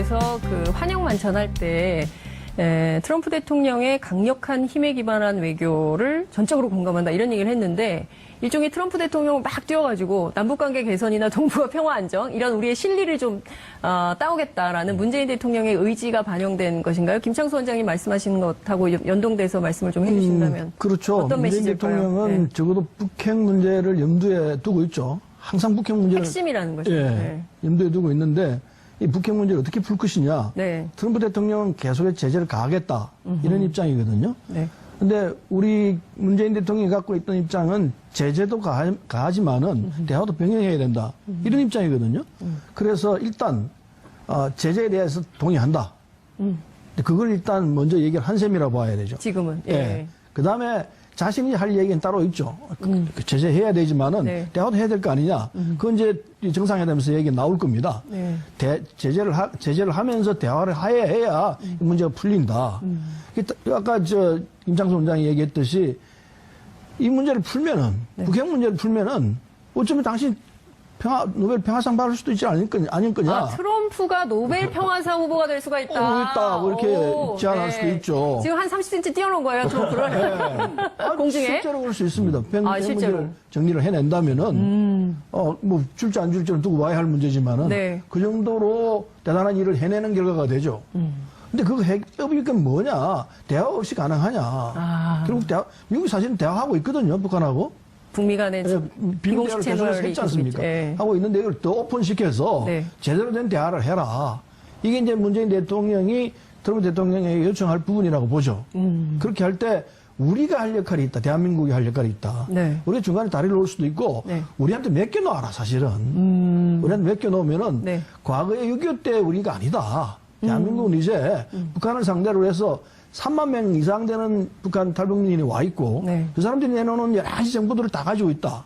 연동에서 그 환영 만찬할 때 트럼프 대통령의 강력한 힘에 기반한 외교를 전적으로 공감한다 이런 얘기를 했는데 일종의 트럼프 대통령을 막 뛰어가지고 남북관계 개선이나 동북아 평화 안정 이런 우리의 실리를 좀 따오겠다라는 문재인 대통령의 의지가 반영된 것인가요? 김창수 원장님 말씀하시는 것하고 연동돼서 말씀을 좀 해주신다면 그렇죠. 어떤 문재인 메시지일까요? 대통령은 네. 적어도 북핵 문제를 염두에 두고 있죠. 항상 북핵 문제를 핵심이라는 거죠. 예, 네. 염두에 두고 있는데 이 북핵 문제를 어떻게 풀 것이냐. 네. 트럼프 대통령은 계속의 제재를 가하겠다 이런 입장이거든요. 네. 근데 우리 문재인 대통령이 갖고 있던 입장은 제재도 가하지만은 대화도 병행해야 된다 이런 입장이거든요. 그래서 일단 제재에 대해서 동의한다. 근데 그걸 일단 먼저 얘기를 한 셈이라고 봐야 되죠. 지금은. 예. 예. 그다음에 자신이 할 얘기는 따로 있죠. 그 제재해야 되지만은 네. 대화도 해야 될 거 아니냐. 그건 이제 정상회담에서 얘기 나올 겁니다. 네. 제재를 하면서 대화를 해야 이 문제가 풀린다. 아까 김창수 원장이 얘기했듯이 이 문제를 풀면은 네. 북핵 문제를 풀면은 어쩌면 당신 노벨 평화상 받을 수도 있지 않을 거냐. 아, 트럼프가 노벨 평화상 후보가 될 수가 있다. 있다. 이렇게 오, 제안할 수도 있죠. 지금 한 30cm 뛰어놓은 거예요, 트럼프를. 공중에. 실제로 그럴 수 있습니다. 실제로. 문제를 정리를 해낸다면은, 뭐, 줄지 안 줄지는 두고 봐야 할 문제지만은, 네. 그 정도로 대단한 일을 해내는 결과가 되죠. 근데 그 해법이 뭐냐? 대화 없이 가능하냐? 결국 미국이 사실은 대화하고 있거든요, 북한하고. 북미 간의 비공식 계속해서 했지 않습니까? 네. 하고 있는데 이걸 더 오픈시켜서 네. 제대로 된 대화를 해라. 이게 이제 문재인 대통령이 트럼프 대통령에게 요청할 부분이라고 보죠. 그렇게 할 때 우리가 할 역할이 있다. 대한민국이 할 역할이 있다. 네. 우리 중간에 다리를 놓을 수도 있고 네. 우리한테 맡겨놓아라 사실은. 우리한테 맡겨놓으면은 네. 과거의 6.25 때 우리가 아니다. 대한민국은 이제 북한을 상대로 해서 3만 명 이상 되는 북한 탈북민이 와 있고 네. 그 사람들이 내놓는 여러 가지 정보들을 다 가지고 있다.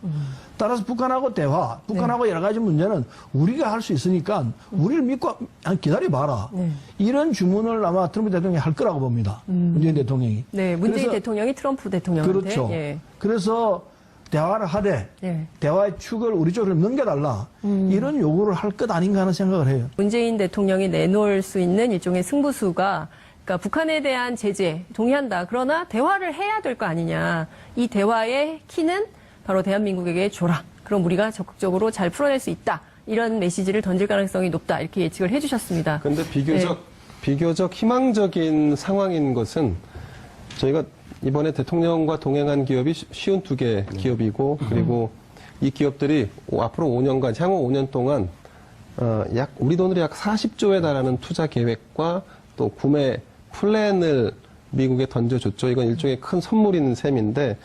따라서 북한하고 대화, 북한하고 여러 가지 문제는 우리가 할 수 있으니까 우리를 믿고 기다려봐라. 네. 이런 주문을 아마 트럼프 대통령이 할 거라고 봅니다. 문재인 대통령이. 네, 문재인 그래서, 대통령이 트럼프 대통령한테. 그렇죠. 예. 그래서 대화를 하되 예. 대화의 축을 우리 쪽으로 넘겨달라. 이런 요구를 할 것 아닌가 하는 생각을 해요. 문재인 대통령이 내놓을 수 있는 일종의 승부수가 그러니까 북한에 대한 제재 동의한다. 그러나 대화를 해야 될 거 아니냐. 이 대화의 키는 바로 대한민국에게 줘라. 그럼 우리가 적극적으로 잘 풀어낼 수 있다. 이런 메시지를 던질 가능성이 높다. 이렇게 예측을 해주셨습니다. 그런데 비교적 희망적인 상황인 것은 저희가 이번에 대통령과 동행한 기업이 쉬운 2개 기업이고 그리고 이 기업들이 앞으로 5년간 향후 5년 동안 우리 돈으로 약 40조에 달하는 투자 계획과 또 구매 플랜을 미국에 던져줬죠. 이건 일종의 큰 선물인 셈인데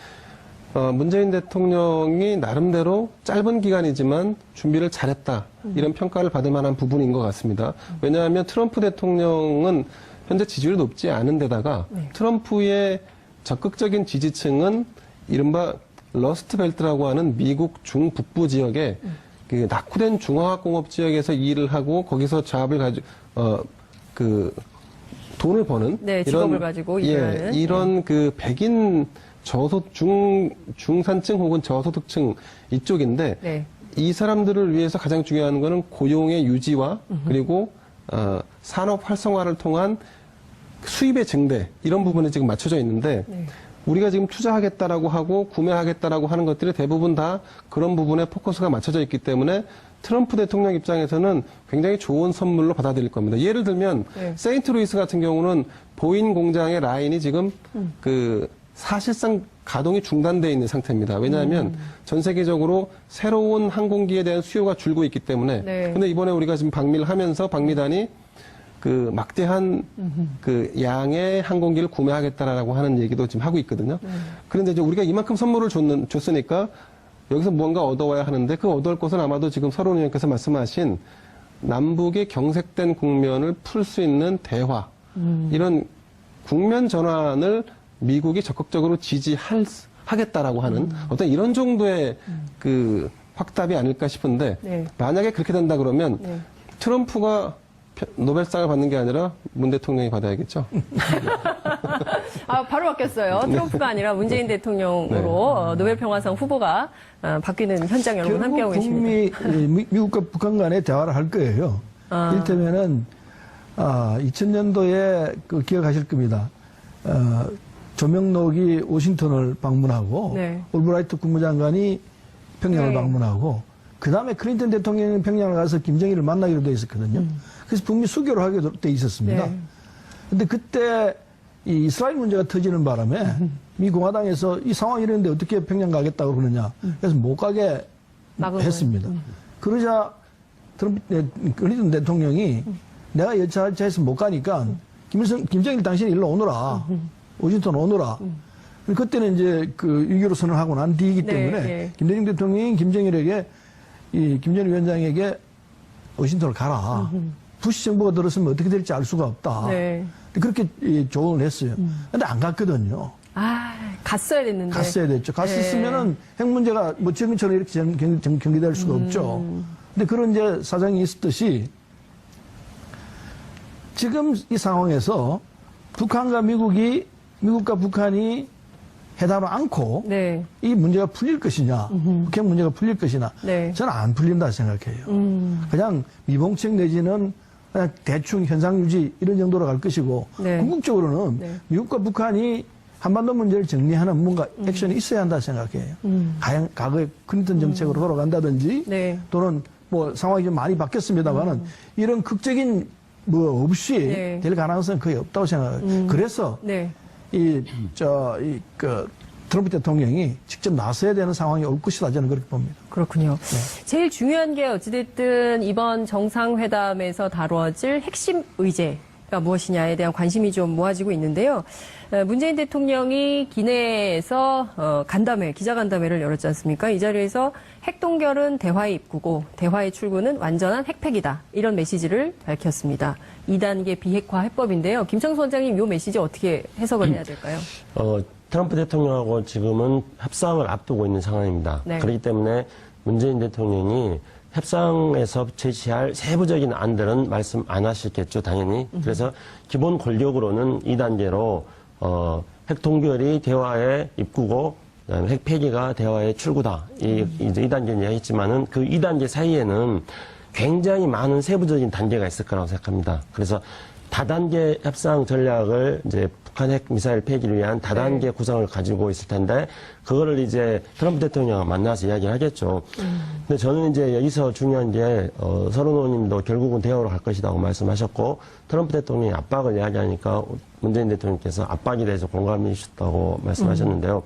문재인 대통령이 나름대로 짧은 기간이지만 준비를 잘했다. 이런 평가를 받을 만한 부분인 것 같습니다. 왜냐하면 트럼프 대통령은 현재 지지율이 높지 않은 데다가 트럼프의 적극적인 지지층은 이른바 러스트벨트라고 하는 미국 중북부 지역에 그 낙후된 중화학공업 지역에서 일을 하고 거기서 잡을 가지고 돈을 버는 네, 직업을 가지고 일하는 이런 그 백인 중산층 혹은 저소득층 이쪽인데 네. 이 사람들을 위해서 가장 중요한 거는 고용의 유지와 그리고 산업 활성화를 통한 수입의 증대 이런 부분에 지금 맞춰져 있는데 네. 우리가 지금 투자하겠다라고 하고 구매하겠다라고 하는 것들이 대부분 다 그런 부분에 포커스가 맞춰져 있기 때문에 트럼프 대통령 입장에서는 굉장히 좋은 선물로 받아들일 겁니다. 예를 들면 네. 세인트루이스 같은 경우는 보잉 공장의 라인이 지금 사실상 가동이 중단되어 있는 상태입니다. 왜냐하면 전 세계적으로 새로운 항공기에 대한 수요가 줄고 있기 때문에. 네. 근데 이번에 우리가 지금 방미를 하면서 방미단이 그 막대한 그 양의 항공기를 구매하겠다라고 하는 얘기도 지금 하고 있거든요. 그런데 이제 우리가 이만큼 선물을 줬으니까 여기서 무언가 얻어와야 하는데 그 얻어올 것은 아마도 지금 서른 의원께서 말씀하신 남북의 경색된 국면을 풀 수 있는 대화 이런 국면 전환을 미국이 적극적으로 지지하겠다라고 하는 어떤 이런 정도의 그 확답이 아닐까 싶은데 네. 만약에 그렇게 된다 그러면 네. 트럼프가 노벨상을 받는 게 아니라 문 대통령이 받아야겠죠. 아, 바로 바뀌었어요. 트럼프가 아니라 문재인 대통령으로 노벨 평화상 후보가 바뀌는 현장 여러분 함께하고 계십니다. 미국과 북한 간에 대화를 할 거예요. 이를테면은 2000년도에 그 기억하실 겁니다. 조명록이 워싱턴을 방문하고 네. 올브라이트 국무장관이 평양을 네. 방문하고 그 다음에 클린턴 대통령이 평양을 가서 김정일을 만나기로 돼 있었거든요. 그래서 북미 수교를 하게 돼 있었습니다. 네. 근데 그때 이 이스라엘 문제가 터지는 바람에 미 공화당에서 이 상황이 이랬는데 어떻게 평양 가겠다고 그러느냐. 그래서 못 가게 막은 했습니다. 그러자 클린턴 대통령이 내가 여차저차해서 못 가니까 김정일 당신이 일로 오너라. 워싱턴 오너라. 그때는 이제 그 유교로 선언하고 난 뒤이기 네, 때문에 네. 김대중 대통령이 김정일에게 이 김정일 위원장에게 워싱턴을 가라. 부시 정부가 들었으면 어떻게 될지 알 수가 없다. 네. 그렇게 조언을 했어요. 근데 안 갔거든요. 갔어야 됐는데. 갔어야 됐죠. 갔었으면은 네. 핵 문제가 뭐 지금처럼 이렇게 경기될 수가 없죠. 근데 그런 이제 사정이 있었듯이 지금 이 상황에서 미국과 북한이 회담을 않고 네. 이 문제가 풀릴 것이냐, 북핵 문제가 풀릴 것이냐, 네. 저는 안 풀린다 생각해요. 그냥 미봉책 내지는 그냥 대충 현상 유지 이런 정도로 갈 것이고, 네. 궁극적으로는 네. 미국과 북한이 한반도 문제를 정리하는 뭔가 액션이 있어야 한다 생각해요. 과거에 클린턴 정책으로 돌아간다든지, 네. 또는 뭐 상황이 좀 많이 바뀌었습니다만은 이런 극적인 뭐 없이 네. 될 가능성은 거의 없다고 생각해요. 그래서 네. 트럼프 대통령이 직접 나서야 되는 상황이 올 것이다 저는 그렇게 봅니다. 그렇군요. 제일 중요한 게 어찌됐든 이번 정상회담에서 다뤄질 핵심 의제가 무엇이냐에 대한 관심이 좀 모아지고 있는데요. 문재인 대통령이 기내에서 기자간담회를 열었지 않습니까? 이 자리에서 핵동결은 대화의 입구고 대화의 출구는 완전한 핵폐기다. 이런 메시지를 밝혔습니다. 2단계 비핵화 해법인데요. 김창수 원장님 이 메시지 어떻게 해석을 해야 될까요? 트럼프 대통령하고 지금은 협상을 앞두고 있는 상황입니다. 네. 그렇기 때문에 문재인 대통령이 협상에서 제시할 세부적인 안들은 말씀 안 하시겠죠, 당연히. 그래서 기본 권력으로는 2단계로 핵동결이 대화의 입구고 그다음에 핵폐기가 대화의 출구다. 이제 2단계는 이야기했지만은 그 2단계 사이에는 굉장히 많은 세부적인 단계가 있을 거라고 생각합니다. 그래서 다단계 협상 전략을 이제 북한 핵 미사일 폐기를 위한 다단계 구상을 가지고 있을 텐데 그거를 이제 트럼프 대통령과 만나서 이야기를 하겠죠. 근데 저는 이제 여기서 중요한 게 서른 의원님도 결국은 대화로 갈 것이라고 말씀하셨고 트럼프 대통령이 압박을 이야기하니까 문재인 대통령께서 압박에 대해서 공감해 주셨다고 말씀하셨는데요.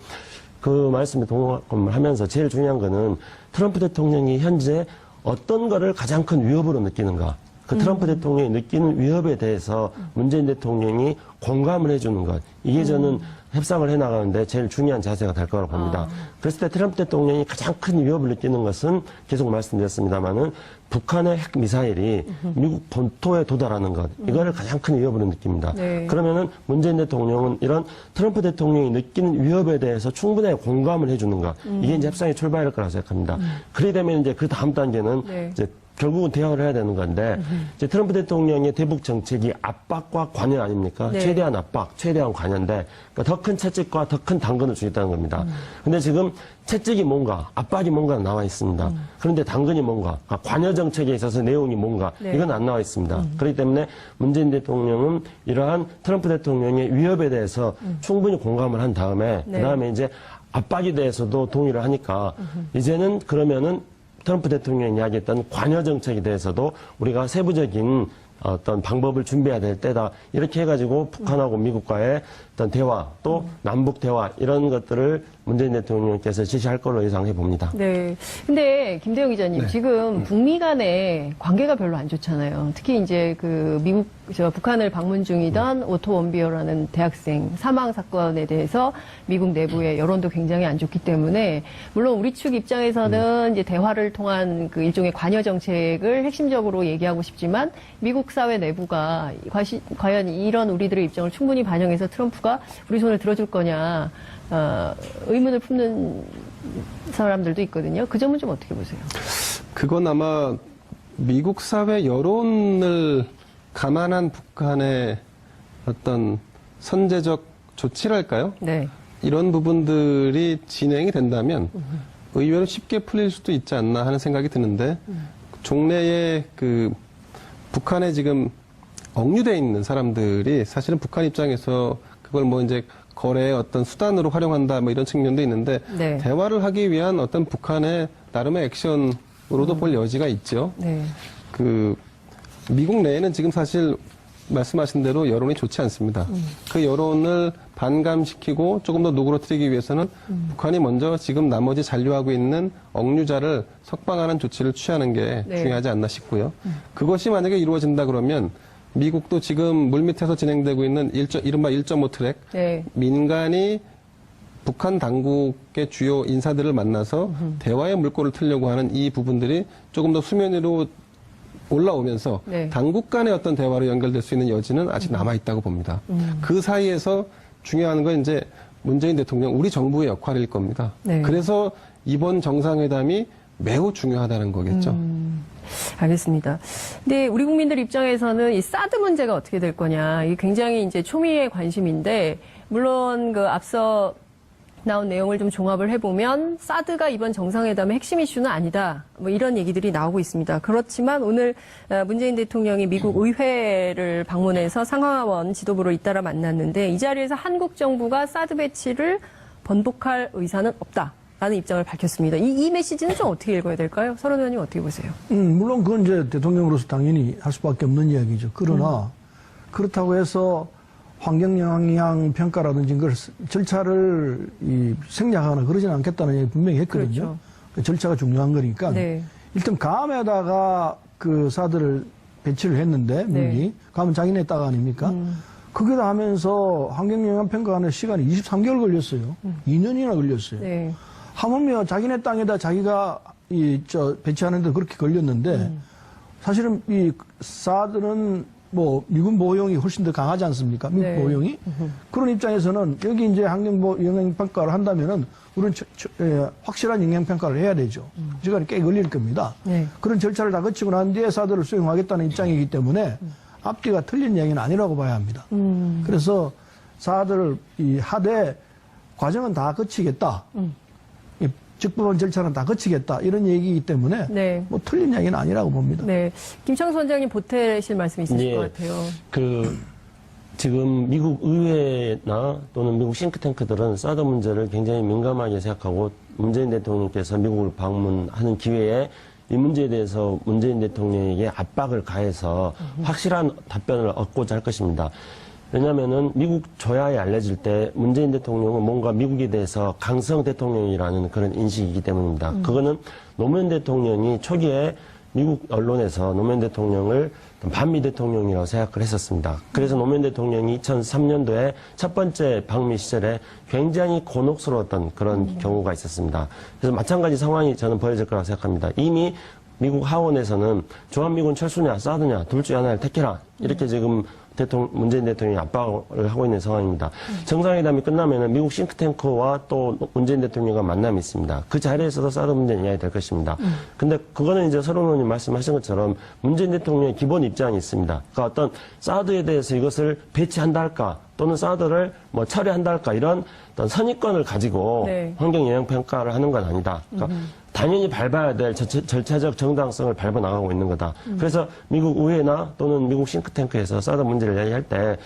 그 말씀에 동감을 하면서 제일 중요한 거는 트럼프 대통령이 현재 어떤 거를 가장 큰 위협으로 느끼는가. 그 트럼프 대통령이 느끼는 위협에 대해서 문재인 대통령이 공감을 해주는 것. 이게 저는 협상을 해나가는데 제일 중요한 자세가 될 거라고 봅니다. 그랬을 때 트럼프 대통령이 가장 큰 위협을 느끼는 것은 계속 말씀드렸습니다만은 북한의 핵 미사일이 미국 본토에 도달하는 것. 이거를 가장 큰 위협으로 느낍니다. 네. 그러면은 문재인 대통령은 이런 트럼프 대통령이 느끼는 위협에 대해서 충분히 공감을 해주는 것. 이게 이제 협상의 출발일 거라고 생각합니다. 그래 되면 이제 그 다음 단계는 네. 이제 결국은 대화를 해야 되는 건데 이제 트럼프 대통령의 대북 정책이 압박과 관여 아닙니까? 네. 최대한 압박, 최대한 관여인데 그러니까 더 큰 채찍과 더 큰 당근을 주겠다는 겁니다. 근데 지금 채찍이 뭔가, 압박이 뭔가 나와 있습니다. 그런데 당근이 뭔가, 그러니까 관여 정책에 있어서 내용이 뭔가 네. 이건 안 나와 있습니다. 그렇기 때문에 문재인 대통령은 이러한 트럼프 대통령의 위협에 대해서 충분히 공감을 한 다음에 네. 그다음에 이제 압박에 대해서도 동의를 하니까 이제는 그러면은 트럼프 대통령이 이야기했던 관여 정책에 대해서도 우리가 세부적인 어떤 방법을 준비해야 될 때다. 이렇게 해가지고 북한하고 미국과의 어떤 대화 또 남북 대화 이런 것들을 문재인 대통령께서 지시할 걸로 예상해 봅니다. 네. 근데 김대영 기자님 지금 북미 간의 관계가 별로 안 좋잖아요. 특히 이제 그 북한을 방문 중이던 오토 원비어라는 대학생 사망 사건에 대해서 미국 내부의 여론도 굉장히 안 좋기 때문에 물론 우리 측 입장에서는 이제 대화를 통한 그 일종의 관여 정책을 핵심적으로 얘기하고 싶지만 미국 사회 내부가 과연 이런 우리들의 입장을 충분히 반영해서 트럼프가 우리 손을 들어줄 거냐 의문을 품는 사람들도 있거든요. 그 점은 좀 어떻게 보세요? 그건 아마 미국 사회 여론을 감안한 북한의 어떤 선제적 조치랄까요? 네. 이런 부분들이 진행이 된다면 의외로 쉽게 풀릴 수도 있지 않나 하는 생각이 드는데 종래에 그 북한의 지금 억류돼 있는 사람들이 사실은 북한 입장에서 그걸 뭐 이제 거래의 어떤 수단으로 활용한다 뭐 이런 측면도 있는데 네. 대화를 하기 위한 어떤 북한의 나름의 액션으로도 볼 여지가 있죠. 네. 그 미국 내에는 지금 사실 말씀하신 대로 여론이 좋지 않습니다. 그 여론을 반감시키고 조금 더 누그러뜨리기 위해서는 북한이 먼저 지금 나머지 잔류하고 있는 억류자를 석방하는 조치를 취하는 게 네. 중요하지 않나 싶고요. 그것이 만약에 이루어진다 그러면 미국도 지금 물밑에서 진행되고 있는 이른바 1.5 트랙 네. 민간이 북한 당국의 주요 인사들을 만나서 대화의 물꼬를 틀려고 하는 이 부분들이 조금 더 수면 위로 올라오면서 네. 당국 간의 어떤 대화로 연결될 수 있는 여지는 아직 남아 있다고 봅니다. 그 사이에서 중요한 건 이제 문재인 대통령, 우리 정부의 역할일 겁니다. 네. 그래서 이번 정상회담이 매우 중요하다는 거겠죠. 알겠습니다. 근데 우리 국민들 입장에서는 이 사드 문제가 어떻게 될 거냐, 이게 굉장히 이제 초미의 관심인데, 물론 그 앞서 나온 내용을 좀 종합을 해보면 사드가 이번 정상회담의 핵심 이슈는 아니다, 뭐 이런 얘기들이 나오고 있습니다. 그렇지만 오늘 문재인 대통령이 미국 의회를 방문해서 상하원 지도부를 잇따라 만났는데, 이 자리에서 한국 정부가 사드 배치를 번복할 의사는 없다라는 입장을 밝혔습니다. 이 메시지는 좀 어떻게 읽어야 될까요? 서른 의원님 어떻게 보세요? 물론 그건 이제 대통령으로서 당연히 할 수밖에 없는 이야기죠. 그러나 그렇다고 해서 환경 영향 평가라든지 그걸 절차를 생략하거나 그러지는 않겠다는 얘기 분명히 했거든요. 그렇죠. 그 절차가 중요한 거니까. 네. 일단 감에다가 그 사드를 배치를 했는데 미국이 네. 감은 자기네 땅 아닙니까? 거기다 하면서 환경 영향 평가하는 시간이 23개월 걸렸어요. 2년이나 걸렸어요. 네. 하물며 자기네 땅에다 자기가 배치하는데 그렇게 걸렸는데 사실은 이 사드는 뭐 미군 보호용이 훨씬 더 강하지 않습니까? 미국 네. 보호용이. 그런 입장에서는 여기 이제 환경 영향 평가를 한다면은 우리는 확실한 영향 평가를 해야 되죠. 시간이 꽤 걸릴 겁니다. 네. 그런 절차를 다 거치고 난 뒤에 사드를 수용하겠다는 입장이기 때문에 앞뒤가 틀린 이야기는 아니라고 봐야 합니다. 그래서 사드를 하되 과정은 다 거치겠다. 이 직분원 절차는 다 거치겠다. 이런 얘기이기 때문에 네. 뭐 틀린 이야기는 아니라고 봅니다. 네. 김창수 원장님 보태실 말씀 있으실 예. 것 같아요. 지금 미국 의회나 또는 미국 싱크탱크들은 사드 문제를 굉장히 민감하게 생각하고 문재인 대통령께서 미국을 방문하는 기회에 이 문제에 대해서 문재인 대통령에게 압박을 가해서 확실한 답변을 얻고자 할 것입니다. 왜냐하면은 미국 조야에 알려질 때 문재인 대통령은 뭔가 미국에 대해서 강성 대통령이라는 그런 인식이기 때문입니다. 그거는 노무현 대통령이 초기에 미국 언론에서 노무현 대통령을 반미 대통령이라고 생각을 했었습니다. 그래서 노무현 대통령이 2003년도에 첫 번째 방미 시절에 굉장히 곤혹스러웠던 그런 경우가 있었습니다. 그래서 마찬가지 상황이 저는 벌어질 거라고 생각합니다. 이미 미국 하원에서는 주한미군 철수냐 사드냐 둘 중에 하나를 택해라, 이렇게 지금 문재인 대통령이 압박을 하고 있는 상황입니다. 정상회담이 끝나면은 미국 싱크탱크와 또 문재인 대통령과 만남이 있습니다. 그 자리에서도 사드 문제는 이야기 될 것입니다. 근데 그거는 이제 서른 의원님 말씀하신 것처럼 문재인 대통령의 기본 입장이 있습니다. 그러니까 어떤 사드에 대해서 이것을 배치한다 할까, 또는 사드를 뭐 처리한다 할까, 이런 어떤 선입견을 가지고 네. 환경 영향 평가를 하는 건 아니다. 그러니까 당연히 밟아야 될 절차적 정당성을 밟아 나가고 있는 거다. 그래서 미국 의회나 또는 미국 싱크탱크에서 사드 문제를 이야기할 때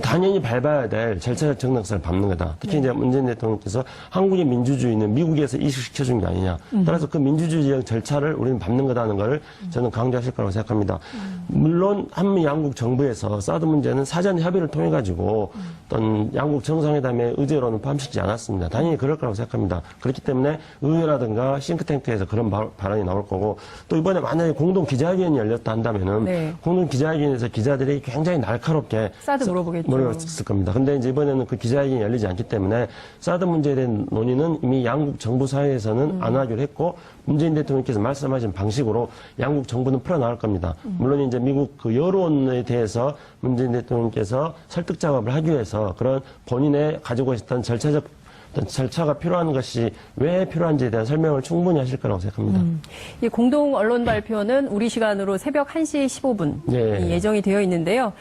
당연히 밟아야 될 절차적 정당성을 밟는 거다. 특히 이제 문재인 대통령께서 한국의 민주주의는 미국에서 이식시켜준 게 아니냐. 따라서 그 민주주의적 절차를 우리는 밟는 거다는 걸 저는 강조하실 거라고 생각합니다. 물론 한미 양국 정부에서 사드 문제는 사전 협의를 통해 가지고 어떤 양국 정상회담의 의제로는 포함시키지 않았습니다. 당연히 그럴 거라고 생각합니다. 그렇기 때문에 의회라든가 싱크탱크에서 그런 발언이 나올 거고, 또 이번에 만약에 공동 기자회견이 열렸다 한다면은 네. 공동 기자회견에서 기자들이 굉장히 날카롭게 사드 물어보겠죠. 물어봤을 겁니다. 근데 이제 이번에는 그 기자회견이 열리지 않기 때문에 사드 문제에 대한 논의는 이미 양국 정부 사이에서는 안 하기로 했고, 문재인 대통령께서 말씀하신 방식으로 양국 정부는 풀어나갈 겁니다. 물론 이제 미국 그 여론에 대해서 문재인 대통령께서 설득 작업을 하기 위해서 그런 본인의 가지고 있었던 절차가 필요한 것이 왜 필요한지에 대한 설명을 충분히 하실 거라고 생각합니다. 이 공동 언론 발표는 우리 시간으로 새벽 1시 15분 네. 예정이 되어 있는데요.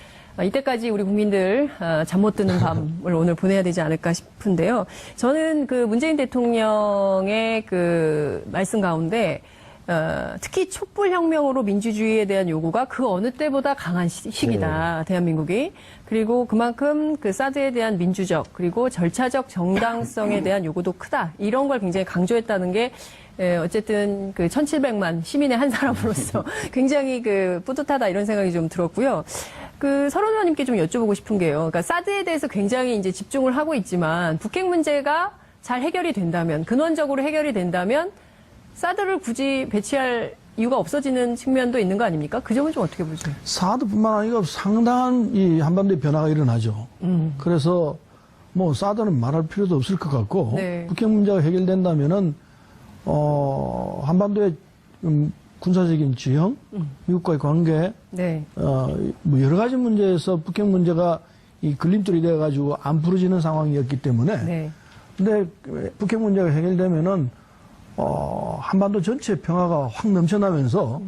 이때까지 우리 국민들 잠 못 드는 밤을 오늘 보내야 되지 않을까 싶은데요. 저는 그 문재인 대통령의 그 말씀 가운데 특히 촛불혁명으로 민주주의에 대한 요구가 그 어느 때보다 강한 시기다, 대한민국이. 그리고 그만큼 그 사드에 대한 민주적 그리고 절차적 정당성에 대한 요구도 크다. 이런 걸 굉장히 강조했다는 게 어쨌든 그 1700만 시민의 한 사람으로서 굉장히 그 뿌듯하다 이런 생각이 좀 들었고요. 그 서른 의원님께 좀 여쭤보고 싶은 게요. 그러니까 사드에 대해서 굉장히 이제 집중을 하고 있지만 북핵 문제가 잘 해결이 된다면, 근원적으로 해결이 된다면 사드를 굳이 배치할 이유가 없어지는 측면도 있는 거 아닙니까? 그 점은 좀 어떻게 보세요? 사드뿐만 아니라 상당한 이 한반도의 변화가 일어나죠. 그래서 뭐 사드는 말할 필요도 없을 것 같고 네. 북핵 문제가 해결된다면은 한반도의 군사적인 지형, 미국과의 관계, 네. 뭐 여러 가지 문제에서 북핵 문제가 이 걸림돌이 돼가지고 안 풀어지는 상황이었기 때문에. 네. 근데 북핵 문제가 해결되면은 한반도 전체 평화가 확 넘쳐나면서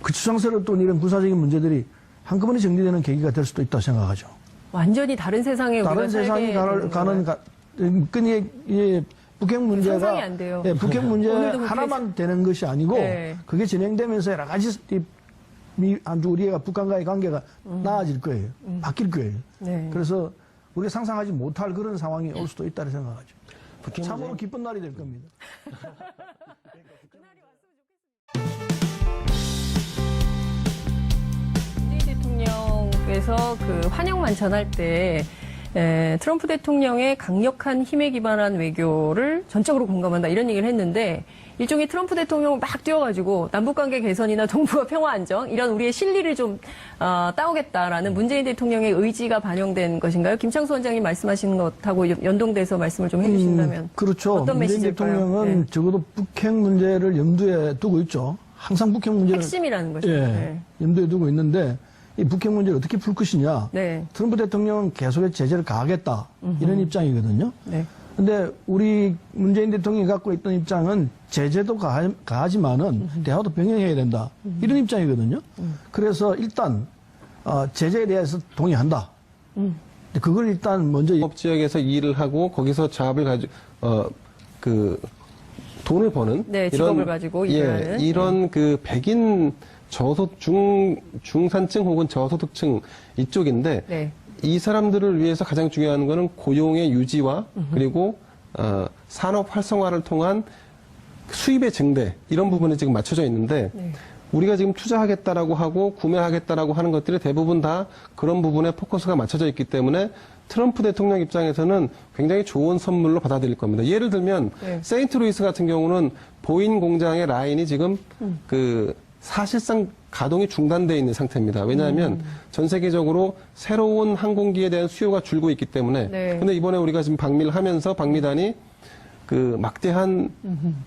그 추상스럽던 이런 군사적인 문제들이 한꺼번에 정리되는 계기가 될 수도 있다고 생각하죠. 완전히 다른 세상에 다른 우리가 세상이 살게 가는 북핵 문제가 상상이 안 돼요. 예, 북핵 문제 오늘도 하나만 되는 것이 아니고 네. 그게 진행되면서 여러 가지 아주 우리가 북한과의 관계가 나아질 거예요. 바뀔 거예요. 네. 그래서 우리가 상상하지 못할 그런 상황이 올 수도 있다고 생각하죠. 북핵 참으로 기쁜 날이 될 겁니다. 문재인 대통령께서 그 환영 만찬할 때 트럼프 대통령의 강력한 힘에 기반한 외교를 전적으로 공감한다 이런 얘기를 했는데 일종의 트럼프 대통령을 막 띄워가지고 남북관계 개선이나 동북아 평화 안정 이런 우리의 실리를 좀 따오겠다라는 문재인 대통령의 의지가 반영된 것인가요? 김창수 원장님 말씀하시는 것하고 연동돼서 말씀을 좀 해주신다면 그렇죠. 어떤 문재인 메시지일까요? 대통령은 네. 적어도 북핵 문제를 염두에 두고 있죠. 항상 북핵 문제를 핵심이라는 거죠. 예, 네. 염두에 두고 있는데 이 북핵 문제를 어떻게 풀 것이냐. 네. 트럼프 대통령은 계속해서 제재를 가하겠다 이런 입장이거든요. 네. 근데 우리 문재인 대통령이 갖고 있던 입장은 제재도 가하지만은 대화도 병행해야 된다 이런 입장이거든요. 그래서 일단 제재에 대해서 동의한다. 근데 그걸 일단 먼저 법 지역에서 일을 하고 거기서 잡을 가지고 그 돈을 버는 네, 직업을 가지고 일을 하는. 이런 그 백인 중산층 혹은 저소득층 이쪽인데 네. 이 사람들을 위해서 가장 중요한 거는 고용의 유지와 그리고 산업 활성화를 통한 수입의 증대 이런 부분에 지금 맞춰져 있는데 네. 우리가 지금 투자하겠다라고 하고 구매하겠다라고 하는 것들이 대부분 다 그런 부분에 포커스가 맞춰져 있기 때문에 트럼프 대통령 입장에서는 굉장히 좋은 선물로 받아들일 겁니다. 예를 들면 네. 세인트루이스 같은 경우는 보잉 공장의 라인이 지금 그 사실상 가동이 중단되어 있는 상태입니다. 왜냐하면 전 세계적으로 새로운 항공기에 대한 수요가 줄고 있기 때문에. 네. 근데 이번에 우리가 지금 방미를 하면서 방미단이 그 막대한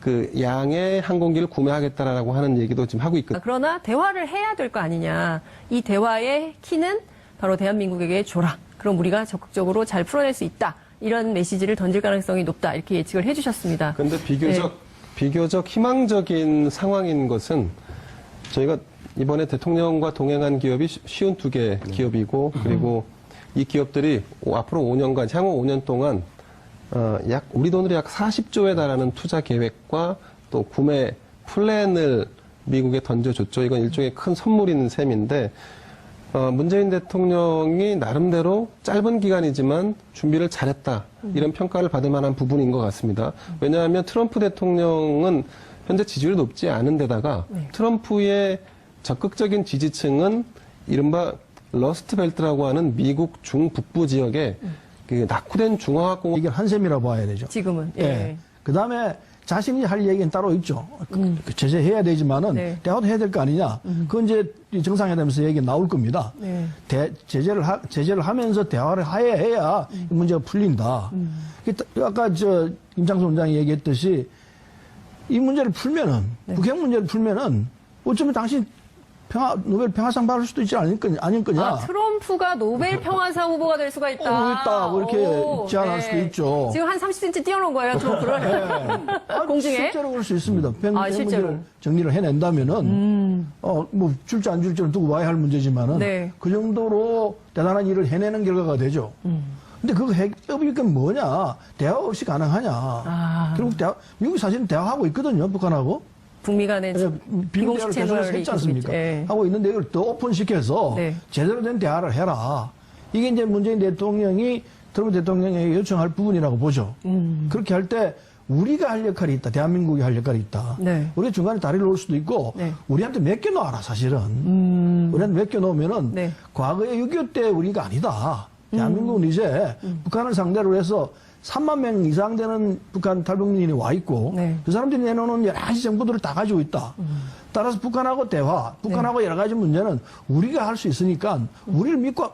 그 양의 항공기를 구매하겠다라고 하는 얘기도 지금 하고 있거든요. 그러나 대화를 해야 될 거 아니냐. 이 대화의 키는 바로 대한민국에게 줘라. 그럼 우리가 적극적으로 잘 풀어낼 수 있다. 이런 메시지를 던질 가능성이 높다. 이렇게 예측을 해주셨습니다. 그런데 비교적 희망적인 상황인 것은 저희가 이번에 대통령과 동행한 기업이 쉬운 2개 기업이고 그리고 이 기업들이 앞으로 5년간 향후 5년 동안 약 우리 돈으로 약 40조에 달하는 투자 계획과 또 구매 플랜을 미국에 던져줬죠. 이건 일종의 큰 선물인 셈인데 문재인 대통령이 나름대로 짧은 기간이지만 준비를 잘했다. 이런 평가를 받을 만한 부분인 것 같습니다. 왜냐하면 트럼프 대통령은 현재 지지율이 높지 않은 데다가 트럼프의 적극적인 지지층은 이른바 러스트벨트라고 하는 미국 중북부 지역에 그 낙후된 중화학공업 이게 한 셈이라고 봐야 되죠. 지금은. 예. 예. 그 다음에 자신이 할 얘기는 따로 있죠. 그 제재해야 되지만은 네. 대화도 해야 될 거 아니냐. 그건 이제 정상회담에서 얘기 나올 겁니다. 네. 제재를 하면서 대화를 해야 이 문제가 풀린다. 아까 김창수 원장이 얘기했듯이 이 문제를 풀면은 북핵 문제를 풀면은 어쩌면 당신 노벨 평화상 받을 수도 있지 않을 거냐. 트럼프가 노벨 평화상 후보가 될 수가 있다. 있다. 뭐 이렇게 제안할 수도 있죠. 지금 한 30cm 띄워놓은 거예요, 트럼프를. 공중에. 실제로 그럴 수 있습니다. 실제로. 문제를 정리를 해낸다면은, 뭐, 줄지 안 줄지는 두고 봐야 할 문제지만은, 네. 그 정도로 대단한 일을 해내는 결과가 되죠. 근데 그 해법이 뭐냐? 대화 없이 가능하냐? 결국 미국이 사실은 대화하고 있거든요, 북한하고. 북미 간의 비공식 비공식 대화를 계속 채널이 했지 않습니까? 예. 하고 있는데 이걸 더 오픈시켜서 네. 제대로 된 대화를 해라. 이게 이제 문재인 대통령이 트럼프 대통령에게 요청할 부분이라고 보죠. 그렇게 할 때 우리가 할 역할이 있다. 대한민국이 할 역할이 있다. 네. 우리가 중간에 다리를 놓을 수도 있고 네. 우리한테 맡겨놓아라 사실은. 우리한테 맡겨놓으면은 네. 과거에 6.25 때 우리가 아니다. 대한민국은 이제 북한을 상대로 해서 3만 명 이상 되는 북한 탈북민이 와 있고 네. 그 사람들이 내놓는 여러 가지 정보들을 다 가지고 있다. 따라서 북한하고 대화, 북한하고 여러 가지 문제는 우리가 할 수 있으니까 우리를 믿고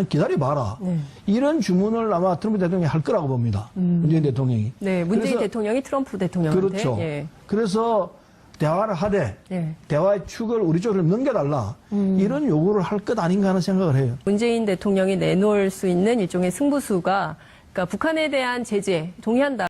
기다려봐라. 네. 이런 주문을 아마 트럼프 대통령이 할 거라고 봅니다. 문재인 대통령이. 네, 문재인 그래서- 대통령이 트럼프 대통령한테 그렇죠. 예. 그래서 대화를 하되 예. 대화의 축을 우리 쪽으로 넘겨달라. 이런 요구를 할 것 아닌가 하는 생각을 해요. 문재인 대통령이 내놓을 수 있는 일종의 승부수가 그러니까 북한에 대한 제재 동의한다.